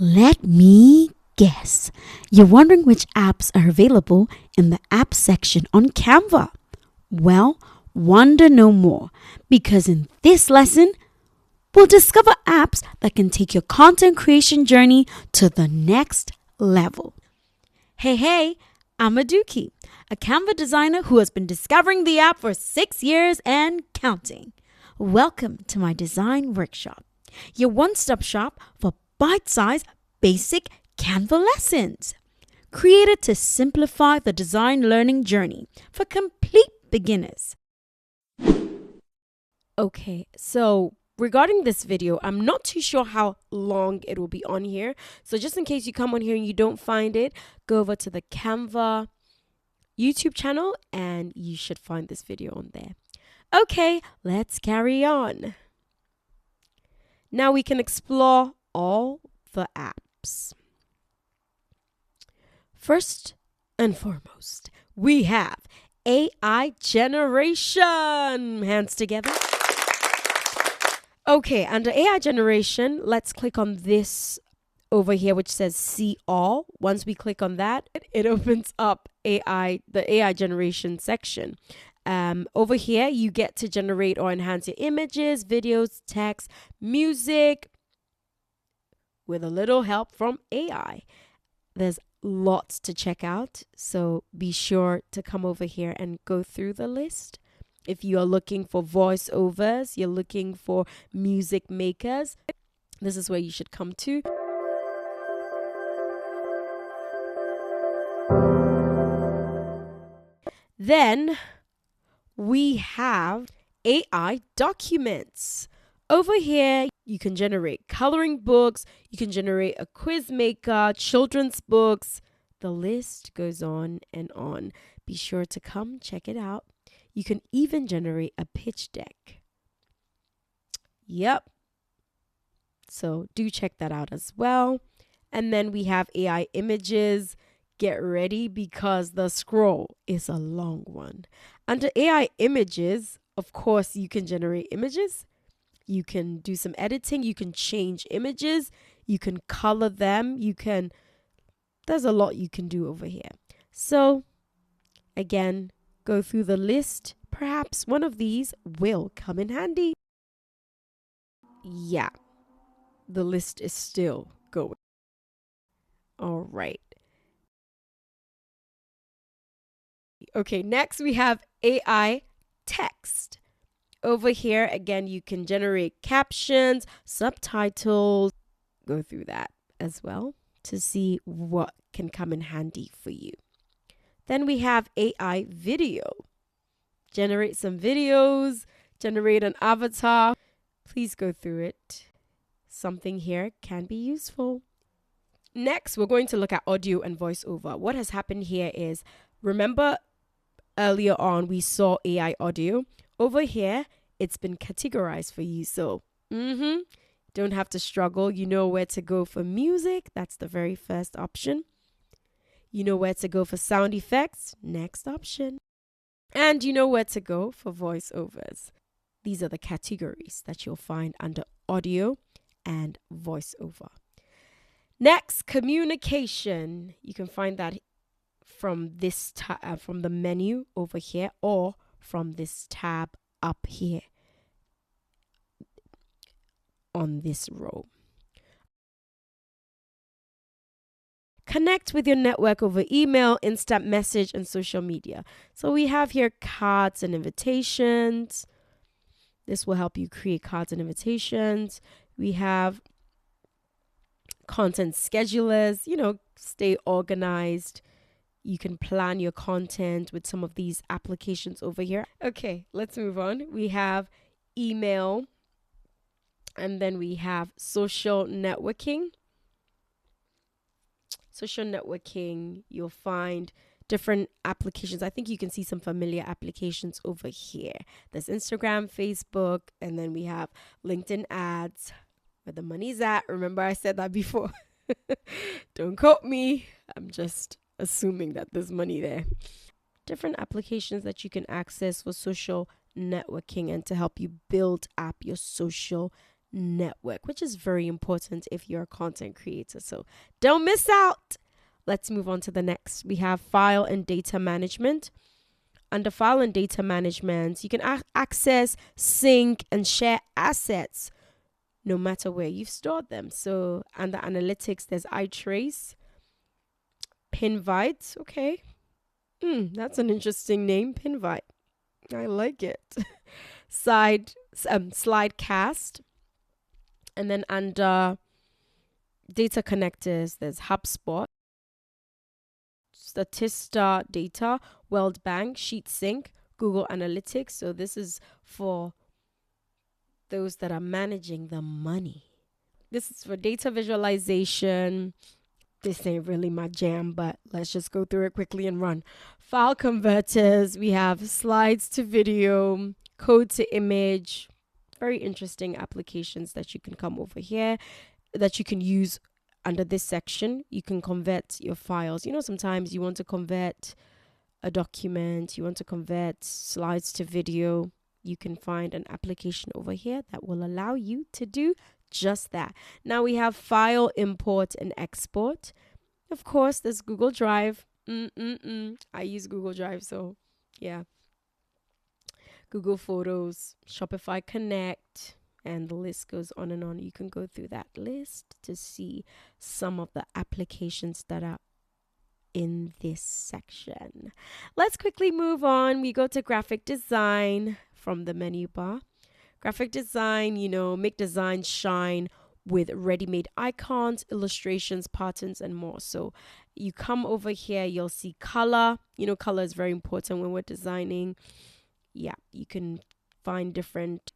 Let me guess. You're wondering which apps are available in the app section on Canva. Well, wonder no more, because in this lesson, we'll discover apps that can take your content creation journey to the next level. Hey, I'm Aduki, a Canva designer who has been discovering the app for 6 years and counting. Welcome to my design workshop, your one-stop shop for bite-sized basic Canva lessons, created to simplify the design learning journey for complete beginners. Okay, so regarding this video, I'm not too sure how long it will be on here. So just in case you come on here and you don't find it, go over to the Canva YouTube channel and you should find this video on there. Okay, let's carry on. Now we can explore all the apps. First and foremost, we have AI generation. Hands together. Okay, under AI generation, let's click on this over here, which says see all. Once we click on that, it opens up the AI generation section. Over here, you get to generate or enhance your images, videos, text, music with a little help from AI. There's lots to check out, so be sure to come over here and go through the list. If you are looking for voiceovers, you're looking for music makers, this is where you should come to. Then we have AI documents. Over here, you can generate coloring books, you can generate a quiz maker, children's books. The list goes on and on. Be sure to come check it out. You can even generate a pitch deck. Yep. So do check that out as well. And then we have AI images. Get ready because the scroll is a long one. Under AI images, of course, you can generate images. You can do some editing. You can change images. You can color them. There's a lot you can do over here. So again, go through the list. Perhaps one of these will come in handy. Yeah, the list is still going. All right. Okay, next we have AI text. Over here, again, you can generate captions, subtitles. Go through that as well to see what can come in handy for you. Then we have AI video. Generate some videos, generate an avatar. Please go through it. Something here can be useful. Next, we're going to look at audio and voiceover. What has happened here is, remember earlier on we saw AI audio. Over here, it's been categorized for you. So, don't have to struggle. You know where to go for music. That's the very first option. You know where to go for sound effects. Next option. And you know where to go for voiceovers. These are the categories that you'll find under audio and voiceover. Next, communication. You can find that from this from the menu over here or from this tab up here on this row. Connect with your network over email, instant message, and social media. So we have here cards and invitations. This will help you create cards and invitations. We have content schedulers, stay organized. You can plan your content with some of these applications over here. Okay, let's move on. We have email, and then we have social networking. Social networking, you'll find different applications. I think you can see some familiar applications over here. There's Instagram, Facebook, and then we have LinkedIn ads, where the money's at. Remember, I said that before. Don't quote me. I'm just assuming that there's money there. Different applications that you can access for social networking and to help you build up your social network, which is very important if you're a content creator. So don't miss out. Let's move on to the next. We have file and data management. Under file and data management, you can access, sync, and share assets no matter where you've stored them. So under analytics, there's iTrace, Pinvite. Okay. That's an interesting name, Pinvite. I like it. Slidecast. And then under data connectors, there's HubSpot, Statista Data, World Bank, SheetSync, Google Analytics. So this is for those that are managing the money. This is for data visualization. This ain't really my jam, but let's just go through it quickly and run. File converters. We have slides to video, code to image. Very interesting applications that you can come over here that you can use under this section. You can convert your files. You know, sometimes you want to convert a document, you want to convert slides to video. You can find an application over here that will allow you to do just that. Now we have file import and export. Of course, there's Google Drive. I use Google Drive, so yeah. Google Photos, Shopify Connect, and the list goes on and on. You can go through that list to see some of the applications that are in this section. Let's quickly move on. We go to graphic design from the menu bar. Graphic design, make designs shine with ready-made icons, illustrations, patterns, and more. So you come over here, you'll see color. Color is very important when we're designing. Yeah, you can find different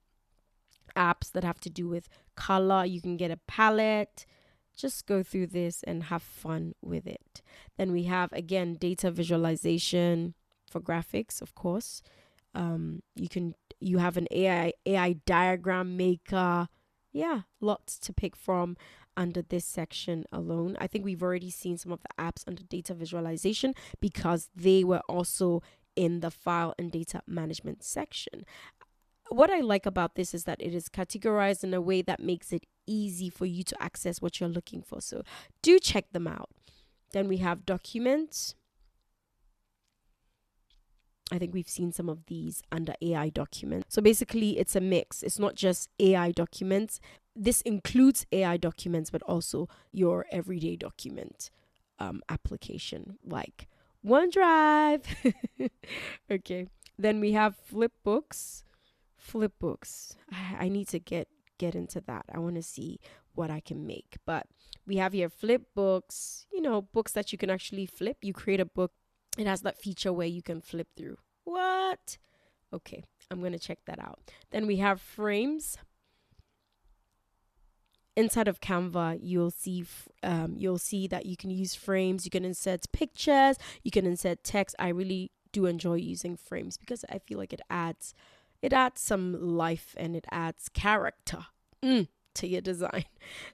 apps that have to do with color. You can get a palette. Just go through this and have fun with it. Then we have, again, data visualization for graphics, of course. You have an AI diagram maker. Yeah, lots to pick from under this section alone. I think we've already seen some of the apps under data visualization because they were also in the file and data management section. What I like about this is that it is categorized in a way that makes it easy for you to access what you're looking for. So do check them out. Then we have documents. I think we've seen some of these under AI documents. So basically it's a mix. It's not just AI documents. This includes AI documents, but also your everyday document application like OneDrive. Okay. Then we have flipbooks. I need to get into that. I want to see what I can make. But we have here flipbooks, books that you can actually flip. You create a book. It has that feature where you can flip through. What? Okay, I'm going to check that out. Then we have frames. Inside of Canva, you'll see that you can use frames. You can insert pictures. You can insert text. I really do enjoy using frames because I feel like it adds some life and it adds character to your design.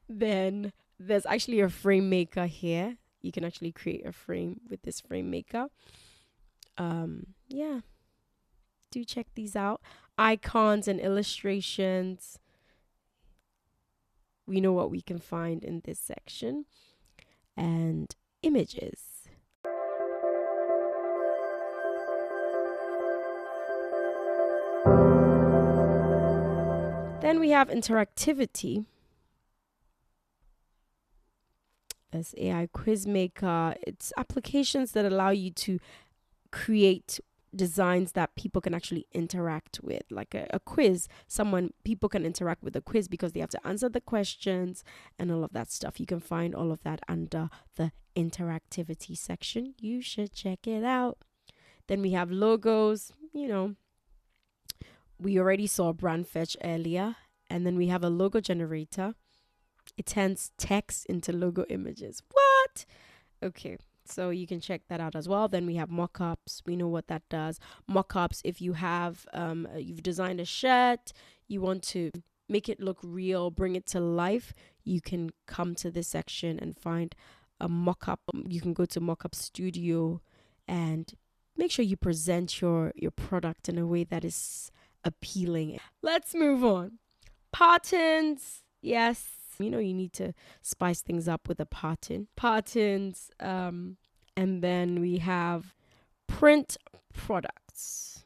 Then there's actually a frame maker here. You can actually create a frame with this frame maker. Yeah, do check these out. Icons and illustrations. We know what we can find in this section. And images. Then we have interactivity. There's AI quiz maker. It's applications that allow you to create designs that people can actually interact with, like a quiz. People can interact with a quiz because they have to answer the questions and all of that stuff. You can find all of that under the interactivity section. You should check it out. Then we have logos. We already saw brand fetch earlier. And then we have a logo generator. It turns text into logo images. What? Okay. So you can check that out as well. Then we have mockups. We know what that does. Mockups, if you have, you've designed a shirt, you want to make it look real, bring it to life, you can come to this section and find a mockup. You can go to Mockup Studio and make sure you present your product in a way that is appealing. Let's move on. Patterns. Yes. You know, you need to spice things up with a pattern. Patterns. And then we have print products.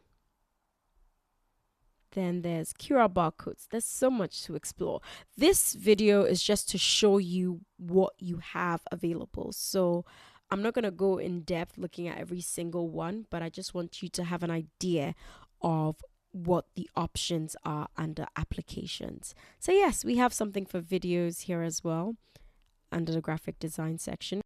Then there's QR barcodes. There's so much to explore. This video is just to show you what you have available. So I'm not going to go in depth looking at every single one, but I just want you to have an idea of what the options are under applications. So yes, we have something for videos here as well under the graphic design section.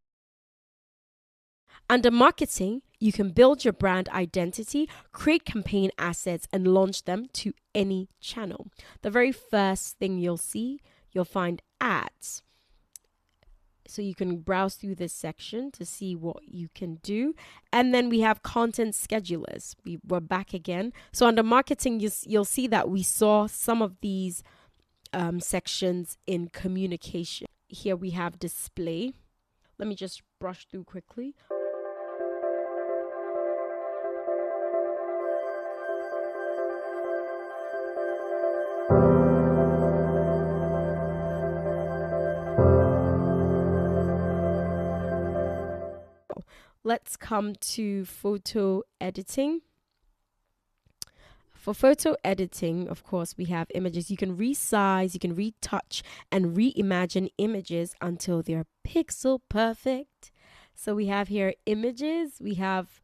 Under marketing, you can build your brand identity, create campaign assets, and launch them to any channel. The very first thing you'll find ads. So you can browse through this section to see what you can do. And then we have content schedulers. We're back again. So under marketing, you'll see that we saw some of these sections in communication. Here we have display. Let me just brush through quickly. Let's come to photo editing. For photo editing, of course, we have images. You can resize, you can retouch, and reimagine images until they're pixel perfect. So we have here images. We have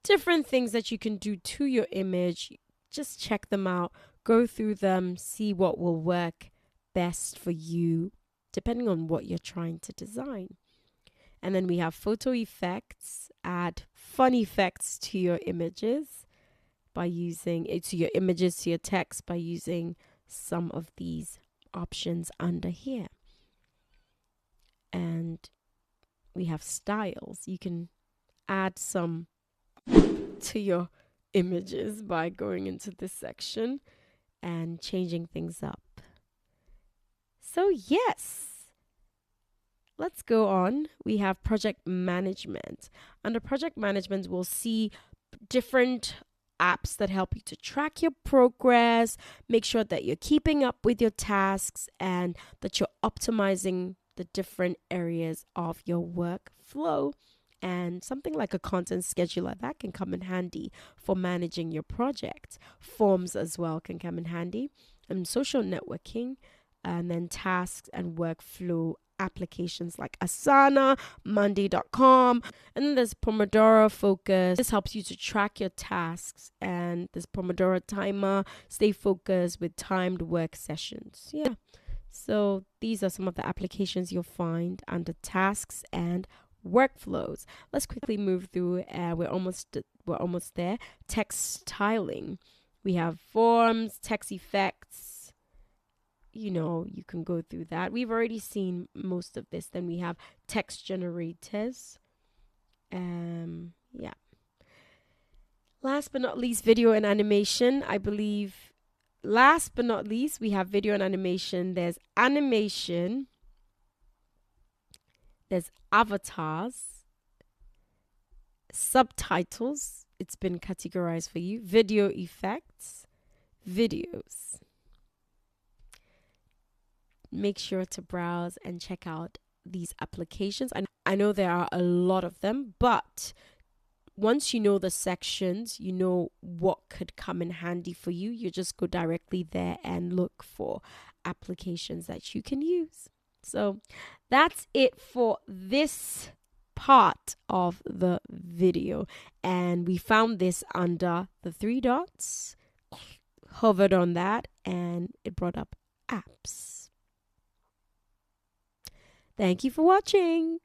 different things that you can do to your image. Just check them out, go through them, see what will work best for you, depending on what you're trying to design. And then we have photo effects. Add fun effects to your images by using it, to your images, to your text, by using some of these options under here. And we have styles. You can add some to your images by going into this section and changing things up. So yes. Let's go on. We have project management. Under project management, we'll see different apps that help you to track your progress, make sure that you're keeping up with your tasks, and that you're optimizing the different areas of your workflow. And something like a content scheduler that can come in handy for managing your project. Forms as well can come in handy. And social networking, and then tasks and workflow applications like Asana, Monday.com, and then there's Pomodoro Focus. This helps you to track your tasks, and this Pomodoro timer, stay focused with timed work sessions. Yeah. So these are some of the applications you'll find under tasks and workflows. Let's quickly move through. We're almost there. Text styling. We have forms, text effects. You know, you can go through that. We've already seen most of this. Then we have text generators. Yeah. Last but not least, video and animation. I believe last but not least, we have video and animation. There's animation. There's avatars. Subtitles. It's been categorized for you. Video effects. Videos. Make sure to browse and check out these applications. I know there are a lot of them, but once you know the sections, you know what could come in handy for you. You just go directly there and look for applications that you can use. So that's it for this part of the video. And we found this under the 3 dots, hovered on that, and it brought up apps. Thank you for watching.